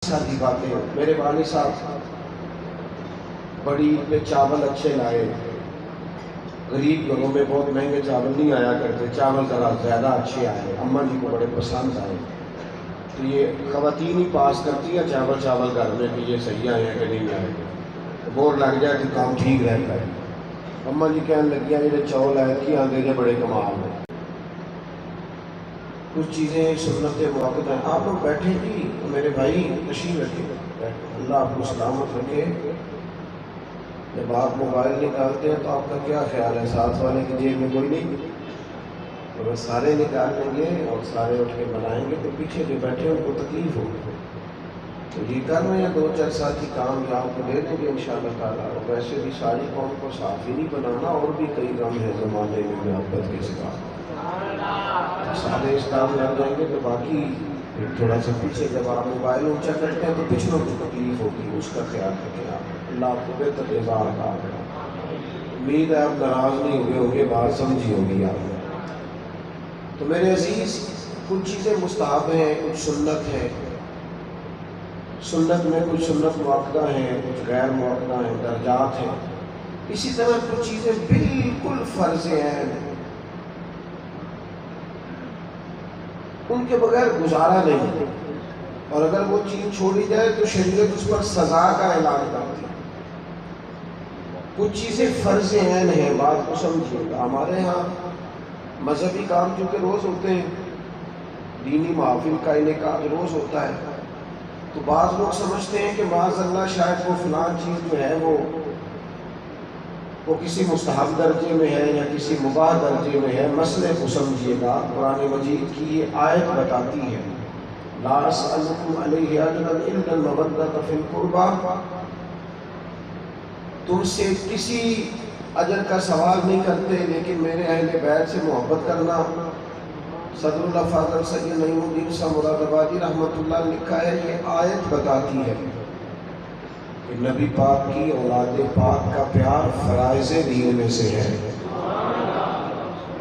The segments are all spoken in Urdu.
ساتھی باتیں میرے والد صاحب بڑی عید میں چاول اچھے لائے. غریب گھروں میں بہت مہنگے چاول نہیں آیا کرتے, چاول ذرا زیادہ اچھے آئے, اماں جی کو بڑے پسند آئے. تو یہ خواتین ہی پاس کرتی ہیں چاول گھر میں کہ یہ صحیح آئے ہیں کہ نہیں آئے. بور لگ جائے تو کام ٹھیک رہتا ہے. اماں جی کہنے لگی ہیں یہ چاول آئے کہ آندے جے بڑے کمال ہیں. کچھ چیزیں سنت موقع ہیں. آپ لوگ بیٹھے جی, میرے بھائی تشریف رکھے, اللہ آپ کو سلامت رکھے. جب آپ موبائل نکالتے ہیں تو آپ کا کیا خیال ہے, ساتھ والے کی جیب میں کوئی نہیں؟ اگر سارے نکال لیں گے اور سارے اٹھ کے بنائیں گے تو پیچھے جو بیٹھے ان کو تکلیف ہوگی. تو یہ کر رہے ہیں 2-4 ساتھی کام یا آپ کو دے دیں گے انشاءاللہ تعالیٰ. اور ویسے بھی ساری قوم کو صاف ہی نہیں بنانا, اور بھی کئی کام ہے زمانے میں محبت کے سوا. سارے اس کام لگ جائیں گے تو باقی تھوڑا سا پیچھے جب آپ موبائل اونچا کرتے ہیں تو پچھلوں کو تکلیف ہوگی, اس کا خیال رکھیں آپ. اللہ آپ کو بہتر جزا عطا کرے. امید ہے آپ ناراض نہیں ہوئے ہوں گے, بات سمجھی ہوگی آپ نے. تو میرے عزیز, کچھ چیزیں مستحب ہیں, کچھ سنت ہیں. سنت میں کچھ سنت مؤکدہ ہیں, کچھ غیر مؤکدہ ہیں, درجات ہیں. اسی طرح کچھ چیزیں بالکل فرض ہیں, ان کے بغیر گزارا نہیں, اور اگر وہ چیز چھوڑی جائے تو شریعت اس پر سزا کا اعلان کرتی ہے. کچھ چیزیں فرض عین ہیں, بات کو سمجھیے گا. ہمارے ہاں مذہبی کام چونکہ روز ہوتے ہیں, دینی محافل کا انعقاد روز ہوتا ہے, تو بعض لوگ سمجھتے ہیں کہ معاذ اللہ شاید وہ فلان چیز جو ہے وہ کسی مستحب درجے میں ہے یا کسی مباح درجے میں ہے. مسئلے کو سمجھیے گا, قرآن مجید کی یہ آیت بتاتی ہے, لا اسألکم علیہ اجرا الا المودۃ فی القربی. تم سے کسی اجر کا سوال نہیں کرتے, لیکن میرے اہل بیت سے محبت کرنا. صدر اللہ فاضل سید نعیم الدین صاحب مراد آبادی رحمۃ اللہ نے لکھا ہے, یہ آیت بتاتی ہے کہ نبی پاک کی اولاد پاک کا پیار فرائض دین میں سے ہے.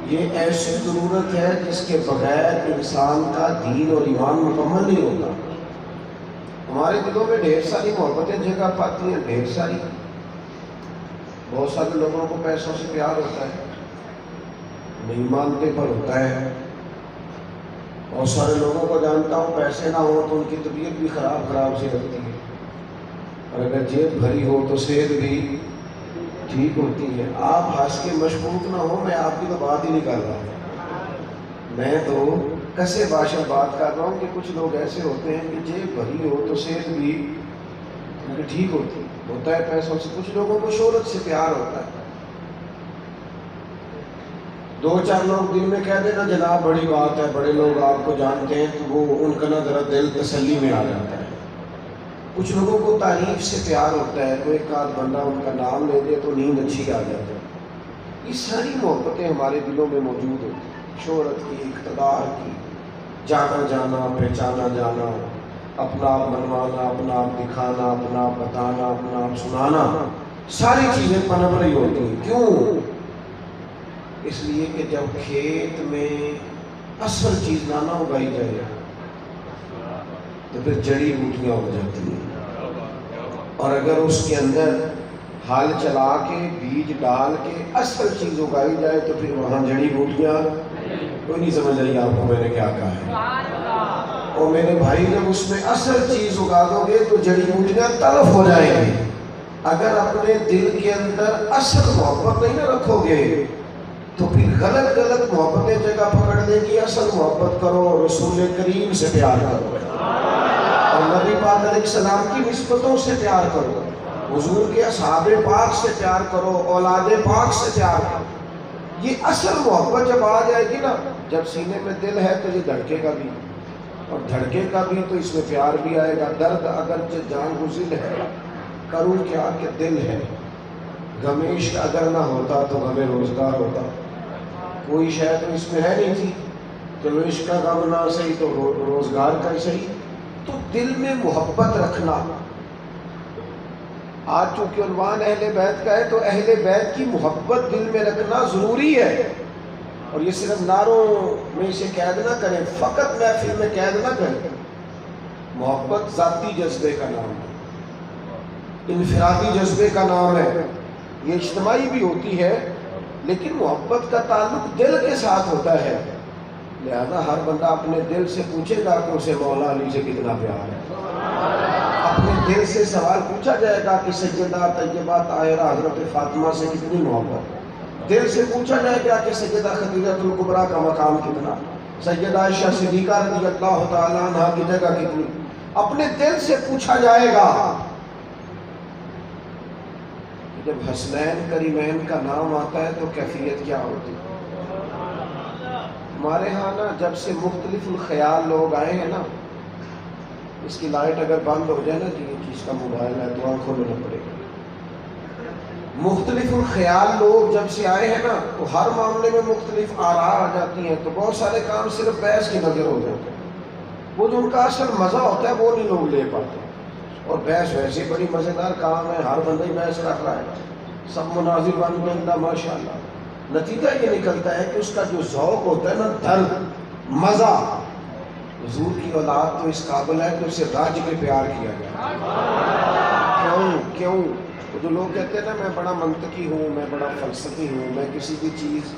یہ ایسی ضرورت ہے جس کے بغیر انسان کا دین اور ایمان مکمل نہیں ہوتا. ہمارے دلوں میں ڈھیر ساری محبتیں جگہ پاتی ہیں, ڈھیر ساری. بہت سارے لوگوں کو پیسوں سے پیار ہوتا ہے, نہیں مانتے پر ہوتا ہے. بہت سارے لوگوں کو جانتا ہوں پیسے نہ ہو تو ان کی طبیعت بھی خراب سی لگتی ہے, اور اگر جیب بھری ہو تو صحت بھی ٹھیک ہوتی ہے. آپ ہنس کے مشکوک نہ ہو, میں آپ کی تو بات ہی نہیں کر رہا ہوں, میں تو کسے باشا بات کر رہا ہوں کہ کچھ لوگ ایسے ہوتے ہیں کہ جیب بھری ہو تو صحت بھی ان کی ٹھیک ہوتا ہے پیسوں سے. کچھ لوگوں کو شہرت سے پیار ہوتا ہے. 2-4 لوگ دل میں کہہ دینا جناب بڑی بات ہے, بڑے لوگ آپ کو جانتے ہیں, تو وہ ان کا نہ ذرا دل تسلی میں آ جاتا ہے. کچھ لوگوں کو تعریف سے پیار ہوتا ہے, تو ایک آدھ بندہ ان کا نام لے دے تو نیند اچھی آ جاتی ہے. یہ ساری محبتیں ہمارے دلوں میں موجود ہوتی ہیں, شہرت کی, اقتدار کی, جانا جانا, پہچانا جانا, اپنا آپ منوانا, اپنا آپ دکھانا, اپنا آپ بتانا, اپنا آپ سنانا, ساری چیزیں پنپ رہی ہوتی ہیں. کیوں؟ اس لیے کہ جب کھیت میں اصل چیز نہ اگائی جائے تو پھر جڑی بوٹیاں ہو جاتی ہیں, اور اگر اس کے اندر ہل چلا کے بیج ڈال کے اصل چیز اگائی جائے تو پھر وہاں جڑی بوٹیاں کوئی نہیں. سمجھ آئی آپ کو میں نے کیا کہا ہے؟ اور میرے بھائی جب اس میں اصل چیز اگا دو گے تو جڑی بوٹیاں تلف ہو جائیں گی. اگر اپنے دل کے اندر اصل محبت نہیں نہ رکھو گے تو پھر غلط محبتیں جگہ پکڑ لیں گی. اصل محبت کرو, رسول کریم سے پیار کرو, اور نبی پاک علیہ السلام کی نسبتوں سے پیار کرو, حضور کے اصحاب پاک سے پیار کرو, اولاد پاک سے پیار کرو. یہ اصل محبت جب آ جائے گی نا, جب سینے میں دل ہے تو یہ دھڑکے گا بھی, اور دھڑکے کا بھی تو اس میں پیار بھی آئے گا. درد اگرچہ جان گزل ہے, کروں کیا کہ دل ہے. گمیش اگر نہ ہوتا تو غم روزگار ہوتا. کوئی شاید تو اس میں ہے نہیں تھی, چلو عشق کا غم نہ صحیح تو روزگار کا ہی صحیح. تو دل میں محبت رکھنا. آج چونکہ عنوان اہل بیت کا ہے تو اہل بیت کی محبت دل میں رکھنا ضروری ہے. اور یہ صرف نعروں میں اسے قید نہ کریں, فقط محفل میں قید نہ کریں. محبت ذاتی جذبے کا نام ہے، انفرادی جذبے کا نام ہے، یہ اجتماعی بھی ہوتی ہے، لیکن محبت کا تعلق دل کے ساتھ ہوتا ہے۔ لہذا ہر بندہ اپنے دل سے پوچھے گا کہ اسے مولا علی سے کتنا پیار ہے، اپنے دل سے سوال پوچھا جائے گا کہ سیدہ طیبہ طاہرہ حضرت فاطمہ سے کتنی محبت، دل سے پوچھا جائے گا کہ سیدہ خدیجہ الکبریٰ کا مقام کتنا، سیدہ عائشہ صدیقہ رضی اللہ تعالیٰ عنہ کی جگہ کتنی، اپنے دل سے پوچھا جائے گا۔ جب حسنین کریمین کا نام آتا ہے تو کیفیت کیا ہوتی ہے؟ ہمارے ہاں نا جب سے مختلف الخیال لوگ آئے ہیں نا، اس کی لائٹ اگر بند ہو جائے نا کہ یہ چیز کا موبائل ہے تو آنکھوں میں نہ پڑے گا۔ مختلف الخیال لوگ جب سے آئے ہیں نا تو ہر معاملے میں مختلف آراء آ جاتی ہیں، تو بہت سارے کام صرف بحث کی نظر ہو جاتے ہیں، وہ جو ان کا اصل مزہ ہوتا ہے وہ نہیں لوگ لے پاتے۔ اور بحث ویسے بڑی مزیدار کام ہے، ہر بندہ ہی بحث کر رہا ہے، سب مناظر بن گئے ماشاء اللہ۔ نتیجہ یہ نکلتا ہے کہ اس کا جو ذوق ہوتا ہے نا، درد، مزہ، حضور کی اولاد تو اس قابل ہے کہ اسے راج کے پیار کیا جائے۔ کیوں جو لوگ کہتے ہیں نا میں بڑا منطقی ہوں، میں بڑا فلسفی ہوں، میں کسی بھی چیز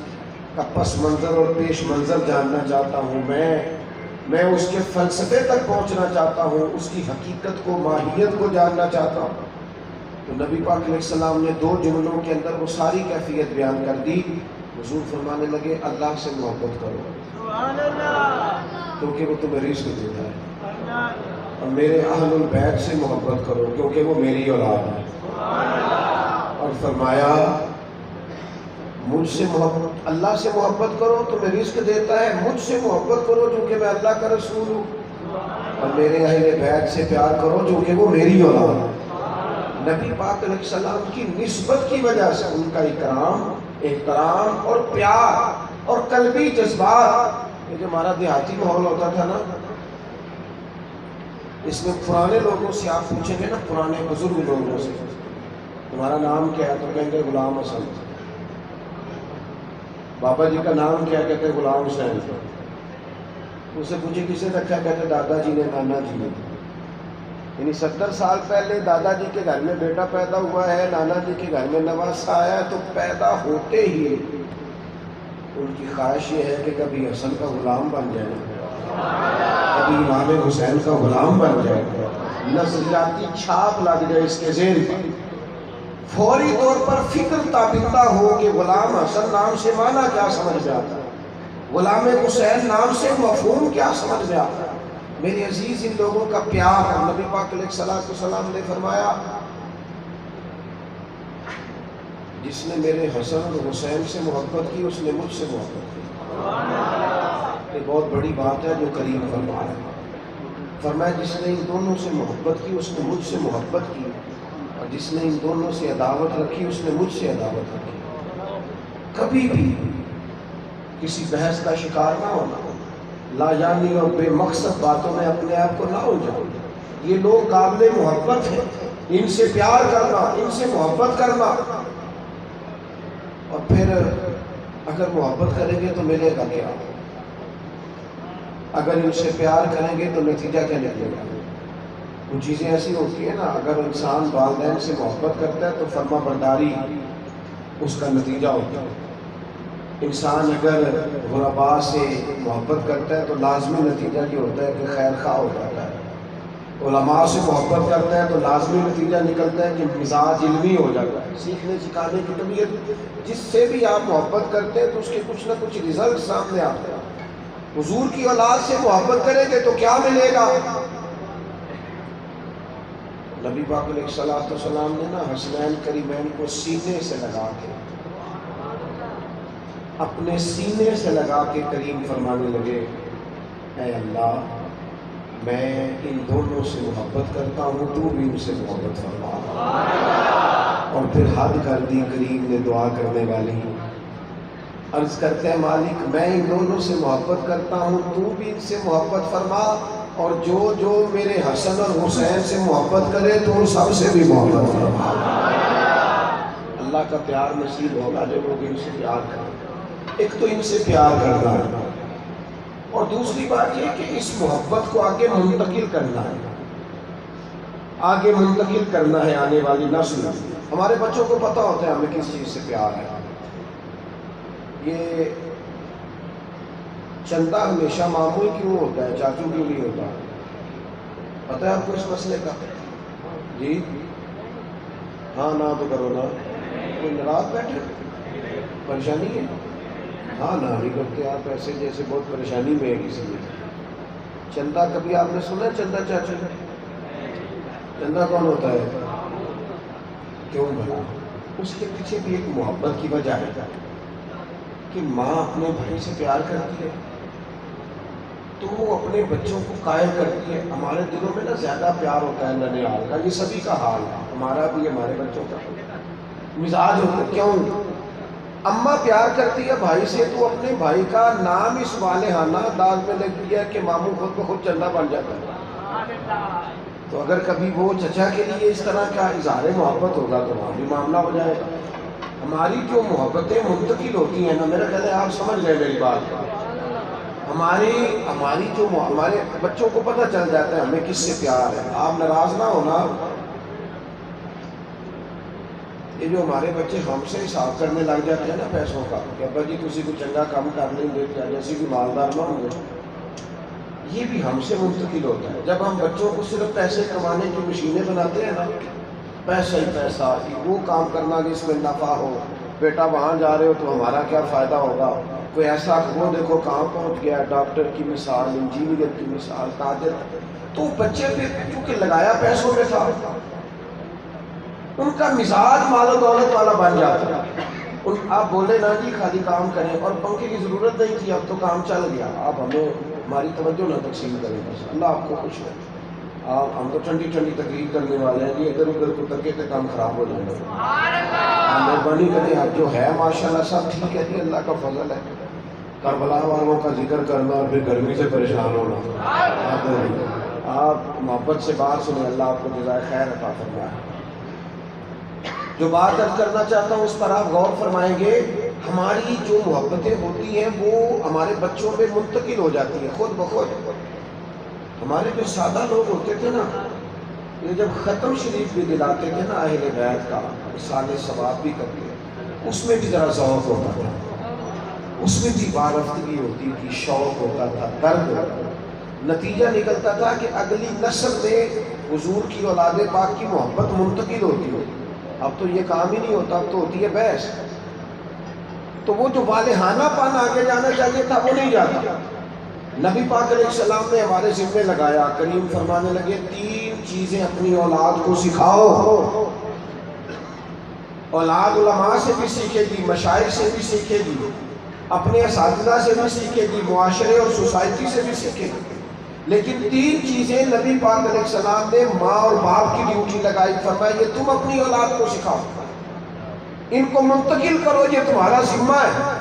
کا پس منظر اور پیش منظر جاننا چاہتا ہوں، میں اس کے فلسفے تک پہنچنا چاہتا ہوں، اس کی حقیقت کو، ماہیت کو جاننا چاہتا ہوں۔ تو نبی پاک علیہ السلام نے 2 جملوں کے اندر وہ ساری کیفیت بیان کر دی۔ حضور فرمانے لگے اللہ سے محبت کرو کیونکہ وہ تمہیں رزق دیتا ہے، اور میرے اہل البیت سے محبت کرو کیونکہ وہ میری اولاد ہے، اور فرمایا مجھ سے محبت، اللہ سے محبت کرو تمہیں رزق دیتا ہے، مجھ سے محبت کرو جو کہ میں اللہ کا رسول ہوں، اور میرے اہل بیت سے پیار کرو جو کہ وہ میری اولاد ہے۔ نبی پاک علیہ السلام کی نسبت کی وجہ سے ان کا اکرام، احترام اور پیار اور قلبی جذبات، یہ جو ہمارا دیہاتی ماحول ہوتا تھا نا، اس میں پرانے لوگوں سے آپ پوچھیں گے نا، پرانے بزرگ لوگوں سے تمہارا نام کیا ہے تو کہیں گے غلام حسن، بابا جی کا نام کیا کہتے ہیں غلام حسین، اسے پوچھے کسے رکھا کہتے دادا جی نے، نانا جی نے، یعنی 70 سال پہلے دادا جی کے گھر میں بیٹا پیدا ہوا ہے، نانا جی کے گھر میں نواسا آیا ہے، تو پیدا ہوتے ہی ان کی خواہش یہ ہے کہ کبھی حسن کا غلام بن جائے، کبھی امام حسین کا غلام بن جائے، نظریاتی چھاپ لگ جائے اس کے ذہن پر، فوری طور پر فکر تابندہ ہو کہ غلام حسن نام سے معنی کیا سمجھ میں آتا ہے، غلام حسین نام سے مفہوم کیا سمجھ میں آتا ہے۔ میرے عزیز ان لوگوں کا پیار، نبی پاک علیہ السلام نے فرمایا جس نے میرے حسن اور حسین سے محبت کی اس نے مجھ سے محبت کی۔ یہ بہت بڑی بات ہے جو کریم فرمایا، فرمایا جس نے ان دونوں سے محبت کی اس نے مجھ سے محبت کی، اور جس نے ان دونوں سے عداوت رکھی اس نے مجھ سے عداوت رکھی۔ کبھی بھی کسی بحث کا شکار نہ ہونا، لاجانی اور بے مقصد باتوں میں اپنے آپ کو نہ الجھاؤ۔ یہ لوگ قابل محبت ہیں، ان سے پیار کرنا، ان سے محبت کرنا، اور پھر اگر محبت کریں گے تو ملے گا کیا؟ اگر ان سے پیار کریں گے تو نتیجہ کیا نکلے گا؟ کچھ چیزیں ایسی ہوتی ہیں نا، اگر انسان والدین سے محبت کرتا ہے تو فرما برداری اس کا نتیجہ ہوتا ہے، انسان اگر غرباء سے محبت کرتا ہے تو لازمی نتیجہ یہ ہوتا ہے کہ خیر خواہ ہو جاتا ہے، علماء سے محبت کرتا ہے تو لازمی نتیجہ نکلتا ہے کہ مزاج علمی ہو جاتا ہے، سیکھنے سکھانے کی طبیعت، جس سے بھی آپ محبت کرتے ہیں تو اس کے کچھ نہ کچھ رزلٹ سامنے آتے ہیں۔ حضور کی اولاد سے محبت کریں گے تو کیا ملے گا؟ نبی پاک علیہ السلام نے نا حسنین کریمین کو سینے سے لگا کے، اپنے سینے سے لگا کے کریم فرمانے لگے اے اللہ میں ان دونوں سے محبت کرتا ہوں، تو بھی ان سے محبت فرما۔ اور پھر حد کر دی کریم نے دعا کرنے والی، عرض کرتے ہیں مالک میں ان دونوں سے محبت کرتا ہوں، تو بھی ان سے محبت فرما، اور جو جو میرے حسن اور حسین سے محبت کرے تو ان سب سے بھی محبت فرما۔ اللہ کا پیار نصیب ہوگا جو لوگ ان سے پیار کریں۔ ایک تو ان سے پیار کرنا ہے، اور دوسری بات یہ کہ اس محبت کو آگے منتقل کرنا ہے۔ آگے منتقل کرنا ہے آنے والی نسل. ہمارے بچوں کو پتہ ہوتا ہے ہمیں کس چیز سے پیار ہے. یہ چندہ ہمیشہ ماموں کیوں ہوتا ہے، چاچو کیوں نہیں ہوتا؟ پتہ ہے آپ کو اس مسئلے کا؟ جی ہاں نہ تو کرو نا. کوئی ناراض بیٹھے، پریشانی ہے؟ ہاں نہ نہیں کرتے آپ ایسے جیسے بہت پریشانی میں ہے کسی میں. چندہ کبھی آپ نے سنا ہے چندہ چاچو؟ چندہ کون ہوتا ہے؟ کیوں بھلا؟ اس کے پیچھے بھی ایک محبت کی وجہ ہے کہ ماں اپنے بھائی سے پیار کرتی ہے تو وہ اپنے بچوں کو قائل کرتی ہے. ہمارے دلوں میں نا زیادہ پیار ہوتا ہے ننیال کا، یہ سبھی کا حال ہے، ہمارا بھی ہمارے بچوں کا مزاج ہوتا ہے. کیوں؟ اماں پیار کرتی ہے بھائی سے تو اپنے بھائی کا نام اس والہانہ داغ میں لگ گیا کہ ماموں خود بخود چندہ بن جاتا ہے. تو اگر کبھی وہ چچا کے لیے اس طرح کا اظہار محبت ہوگا تو وہاں بھی معاملہ ہو جائے گا. ہماری جو محبتیں منتقل ہوتی ہیں نا، میرا خیال ہے آپ سمجھ گئے میری بات. ہمارے بچوں کو پتہ چل جاتا ہے ہمیں کس سے پیار ہے. آپ ناراض نہ ہونا، یہ جو ہمارے بچے ہم سے حساب کرنے لگ جاتے ہیں نا پیسوں کا کہ ابا جی کسی کو چنگا کام کر لیں گے کیا جیسے کہ مالدار نہ ہوں گے، یہ بھی ہم سے منتقل ہوتا ہے. جب ہم بچوں کو صرف پیسے کمانے کی مشینیں بناتے ہیں نا، پیسہ ہی پیسہ، وہ کام کرنا جس میں نفع ہو، بیٹا وہاں جا رہے ہو تو ہمارا کیا فائدہ ہوگا، کوئی ایسا وہ دیکھو کہاں پہنچ گیا، ڈاکٹر کی مثال، انجینئر کی مثال، تاجر. تو بچے پھر کیونکہ لگایا پیسوں میں تھا، ان کا مزاج مال و دولت والا بن جاتا ہے. آپ بولے نا جی خالی کام کریں، اور پنکھے کی ضرورت نہیں تھی اب تو کام چل گیا، آپ ہمیں ہماری توجہ نہ تقسیم کریں بس، اللہ آپ کو خوش ہے. ہم تو ٹھنڈی ٹھنڈی تقریر کرنے والے ہیں جی، ادھر ادھر کو ترکے تھے کام خراب ہو جائے گا. مہربانی کریں، آپ جو ہے ماشاءاللہ سب ٹھیک ہے جی، اللہ کا فضل ہے. کربلا والوں کا ذکر کرنا اور پھر گرمی سے پریشان ہونا، آپ محبت سے بات سنیں، اللہ آپ کو جزائے خیر عطا فرمائے. جو بات ارد کرنا چاہتا ہوں اس پر آپ غور فرمائیں گے. ہماری جو محبتیں ہوتی ہیں وہ ہمارے بچوں میں منتقل ہو جاتی ہیں خود بخود. ہمارے جو سادہ لوگ ہوتے تھے نا، یہ جب ختم شریف بھی دلاتے تھے نا اہل بیت کا، مثال ثواب بھی کرتے ہیں، اس میں بھی ذرا ذوق ہوتا تھا، اس میں بھی وارفتگی ہوتی تھی، شوق ہوتا تھا، درد ہوتا تھا. نتیجہ نکلتا تھا کہ اگلی نسل میں حضور کی اولاد پاک کی محبت منتقل ہوتی ہوتی. اب تو یہ کام ہی نہیں ہوتا، اب تو ہوتی ہے بحث. تو وہ جو والہانہ پن آگے جانا چاہیے تھا وہ نہیں جاتا. نبی پاک علیہ السلام نے ہمارے ذمے لگایا، کریم فرمانے لگے 3 چیزیں اپنی اولاد کو سکھاؤ. اولاد علماء سے بھی سیکھے گی، مشائخ سے بھی سیکھے گی، اپنے اساتذہ سے بھی سیکھے گی، معاشرے اور سوسائٹی سے بھی سیکھے گی. لیکن 3 چیزیں نبی پاک علیہ السلام نے ماں اور باپ کی ڈیوٹی لگائی. فرمایا یہ تم اپنی اولاد کو سکھاؤ، ان کو منتقل کرو، یہ تمہارا ذمہ ہے.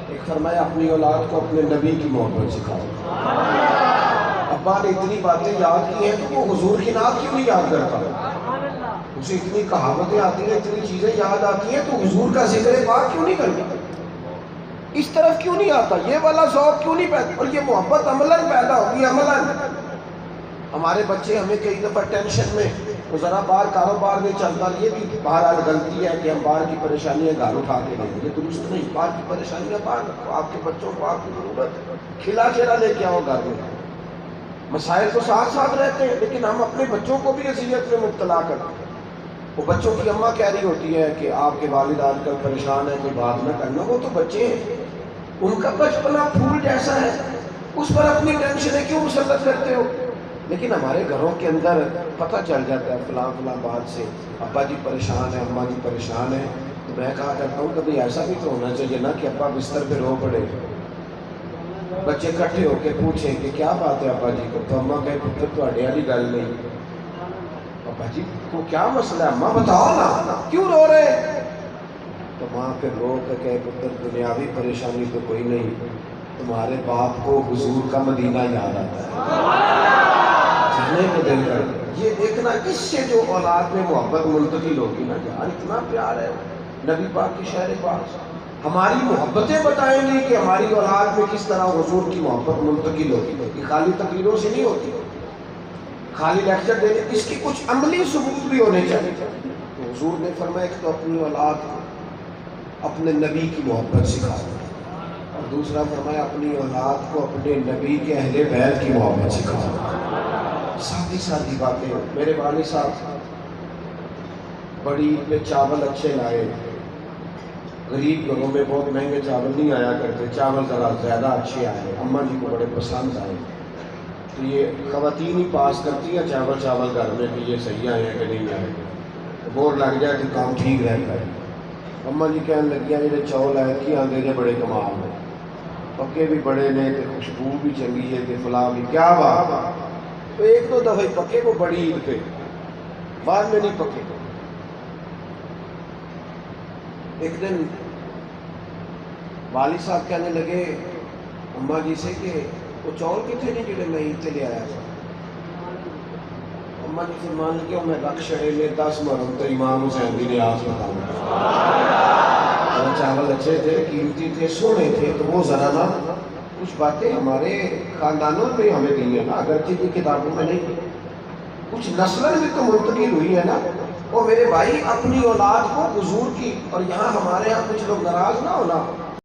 ایک فرمایا اپنی اولاد کو اپنے نبی کی محبت سکھاؤ. ابا نے اتنی باتیں یاد کی ہیں تو وہ حضور کی نعت کیوں نہیں یاد کرتا؟ اسے اتنی کہاوتیں آتی ہیں، اتنی چیزیں یاد آتی ہیں، تو حضور کا ذکر پاک کیوں نہیں کرتا؟ اس طرف کیوں نہیں آتا؟ یہ والا ذوق کیوں نہیں پیدا؟ اور یہ محبت عملاً پیدا ہوگی، عملاً. ہمارے بچے ہمیں کئی دفعہ ٹینشن میں وہ ذرا باہر کاروبار نہیں چلتا، یہ بھی بہرحال غلطی ہے کہ ہم باہر کی پریشانیاں گھر اٹھا کے لیں گے، یہ درست نہیں. باہر کی پریشانیاں باہر رکھو، آپ کے بچوں کو آپ کی ضرورت ہے، کھلا کھیلا لے کے آؤ گھر میں. مسائل تو ساتھ ساتھ رہتے ہیں لیکن ہم اپنے بچوں کو بھی اذیت میں مبتلا کرتے ہیں. وہ بچوں کی اماں کہہ رہی ہوتی ہے کہ آپ کے والد آج کل پریشان ہیں، کوئی بات نہ کرنا. وہ تو بچے ہیں، ان کا بچپنا پھول جیسا ہے، اس پر اپنی ٹینشنیں کیوں مسلط کرتے ہو؟ لیکن ہمارے گھروں کے اندر پتہ چل جاتا ہے فلاں فلاں بات سے ابا جی پریشان ہیں، اماں جی پریشان ہیں. تو میں کہا کرتا ہوں کبھی ایسا بھی تو ہونا چاہیے نا کہ ابا بستر پہ رو پڑے، بچے اکٹھے ہو کے پوچھیں کہ کیا بات ہے ابا جی کو، تو اماں کہے پتر تواڈے والی گل نہیں، ابا جی کو کیا مسئلہ ہے اماں بتاؤ نا، کیوں رو رہے؟ تو ماں پھر رو کے کہے پتر دنیاوی پریشانی تو کوئی نہیں، تمہارے باپ کو حضور کا مدینہ یاد آتا ہے، جانے کو دل کر. یہ دیکھنا اس سے جو اولاد میں محبت منتقل ہوگی نا، جہاں اتنا پیار ہے نبی پاک کی شہر پاک، ہماری محبتیں بتائیں گی کہ ہماری اولاد میں کس طرح حضور کی محبت منتقل ہوگی. یہ خالی تقریروں سے نہیں ہوتی. خالی لیکچر دینے، اس کی کچھ عملی ثبوت بھی ہونے چاہیے۔ تو حضور نے فرمایا ایک تو اپنی اولاد کو اپنے نبی کی محبت سکھا دو، اور دوسرا فرمایا اپنی اولاد کو اپنے نبی کے اہل بیت کی محبت سکھا دو۔ سادی سادی باتیں۔ میرے والد صاحب بڑی عید پہ چاول اچھے لائے، غریب گھروں میں بہت مہنگے چاول نہیں آیا کرتے، چاول ذرا زیادہ اچھے آئے، اماں جی کو بڑے پسند آئے۔ تو یہ خواتین ہی پاس کرتی ہیں چاول گھر میں کہ یہ صحیح آئے ہیں کہ نہیں آئے، بور لگ جائے تو کام ٹھیک رہتا ہے۔ اماں جی کہنے لگیا جی چاول آئے کہ آندے جے بڑے کمال نے، پکے بھی بڑے نے، خوشبو بھی چنگی ہے، فلاں بھی، کیا بات۔ تو ایک دو دفعہ پکے وہ بڑی عید پہ، بعد میں نہیں پکے۔ ایک دن والد صاحب کہنے لگے اماں جی سے کہ وہ چول کتنے نہیں جڑے میں عید تے لے آیا تھا۔ اماں جی فرمان لگے میں رکھ چھڑے لے 10 محرم تے امام حسین دی نیاز بتاؤں۔ چاول اچھے تھے، قیمتی تھے، سونے تھے، تو وہ ذرا نا کچھ باتیں ہمارے خاندانوں میں ہمیں دی ہیں نا، اگرچہ کی کتابوں میں نہیں، کچھ نسلیں بھی تو منتقل ہوئی ہے نا۔ وہ میرے بھائی اپنی اولاد کو حضور کی، اور یہاں ہمارے ہاں کچھ لوگ ناراض نہ ہونا،